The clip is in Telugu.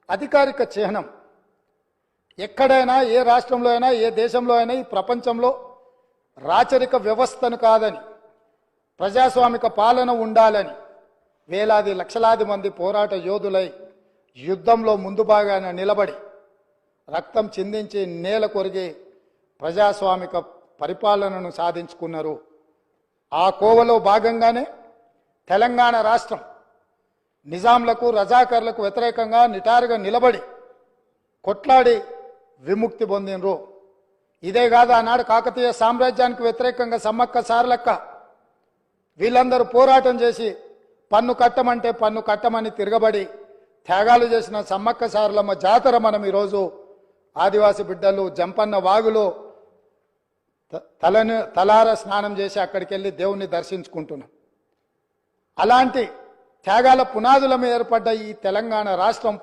అధికారిక చిహ్నం. ఎక్కడైనా ఏ రాష్ట్రంలో అయినా ఏ దేశంలో అయినా ఈ ప్రపంచంలో రాచరిక వ్యవస్థను కాదని ప్రజాస్వామిక పాలన ఉండాలని వేలాది లక్షలాది మంది పోరాట యోధులై యుద్ధంలో ముందు భాగాన నిలబడి రక్తం చిందించి నేల కొరిగి ప్రజాస్వామిక పరిపాలనను సాధించుకున్నారు. ఆ కోవలో భాగంగానే తెలంగాణ రాష్ట్రం నిజాంలకు రజాకర్లకు వ్యతిరేకంగా నిటారుగా నిలబడి కొట్లాడి విముక్తి పొందినరు. ఇదే కాదు, ఆనాడు కాకతీయ సామ్రాజ్యానికి వ్యతిరేకంగా సమ్మక్క సారలక్క వీళ్ళందరూ పోరాటం చేసి పన్ను కట్టమంటే పన్ను కట్టమని తిరగబడి త్యాగాలు చేసిన సమ్మక్క సారలమ్మ జాతర మనం ఈరోజు ఆదివాసి బిడ్డలు జంపన్న వాగులో తలార స్నానం చేసి అక్కడికి వెళ్ళి దేవుణ్ణి దర్శించుకుంటున్నాం. అలాంటి త్యాగాల పునాదుల మీద ఏర్పడ్డ ఈ తెలంగాణ రాష్ట్రం